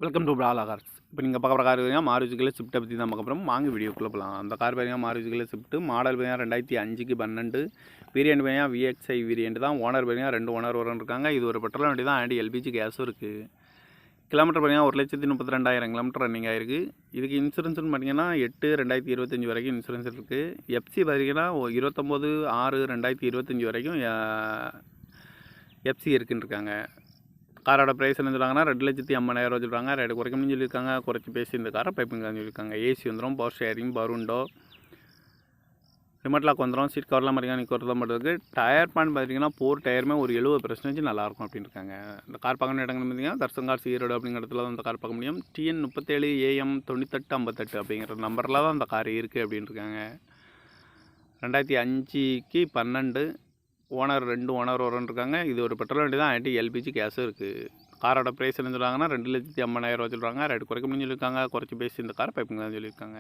Welcome to பிராலா cars. இப்போ நீங்கள் பார்க்குற கார் பார்த்தீங்கன்னா மாருதிக்குள்ள ஸ்விஃப்ட்டை பற்றி தான் பார்க்க போகிறோம். வாங்க வீடியோக்குள்ளே போகலாம். அந்த கார் பார்த்தீங்கன்னா மாருதிக்குள்ள ஸ்விஃப்ட் மாடல் பார்த்தீங்கன்னா 2005க்கு 12 வேரியண்ட் பார்த்தீங்கன்னா VXI வேரியண்ட் தான். ஓனர் பார்த்தீங்கன்னா 2 ஓனர் வரும் இருக்காங்க. இது ஒரு பெட்ரோல் வண்டி தான். அண்ட் LPG கேஸும் இருக்குது. கிலோமீட்டர் பார்த்தீங்கன்னா 1,32,000 கிலோமீட்டர் ரன்னிங் ஆயிருக்கு. இதுக்கு இன்சூரன்ஸ்னு பார்த்தீங்கன்னா 8/2025 வரைக்கும் இன்சூரன்ஸ் இருக்குது. FC பார்த்தீங்கன்னா 29/6/2025 வரைக்கும் FC இருக்குன்னு இருக்காங்க. காரோட ப்ரைஸ் என்ன சொல்கிறாங்கன்னா 2,50,000 சொல்கிறாங்க. ரேட்டு குறைக்கணும்னு சொல்லியிருக்காங்க. குறைச்சி பேசி இந்த காரை பைப்புங்கன்னு சொல்லியிருக்காங்க. ஏசி வந்துடும், power sharing, power window, remote lock வந்துடும், சீட் கவர்லாம் பார்த்தீங்கன்னா நிற்கிறது தான் மட்டும் இருக்குது. டயர் பாயிண்ட் பார்த்தீங்கன்னா 4 டயருமே ஒரு 70% நல்லாயிருக்கும் அப்படின்னு இருக்காங்க. இந்த கார் பார்க்கணும் இடங்கள்னு பார்த்தீங்கன்னா தர்சன் கார்ஸ் ஈரோடு அப்படிங்கிற இடத்துல தான் இந்த கார் பார்க்க முடியும். TN 37 AM 9858 அப்படிங்கிற நம்பரில் தான் இந்த கார் இருக்குது அப்படின்னு இருக்காங்க. 2005க்கு 12 ஓனர் 2 ஓனர் வரும்னு இருக்காங்க. இது ஒரு பெட்ரோல் வண்டி தான். LPG கேஸும் இருக்குது. காரோட ப்ரைஸ் என்ன சொல்கிறாங்கன்னா 2,50,000 சொல்கிறாங்க. ரேட்டு குறைக்க முடியும்னு சொல்லியிருக்காங்க. குறைச்சி பேசி இந்த காரை பைப்புங்க தான் சொல்லியிருக்காங்க.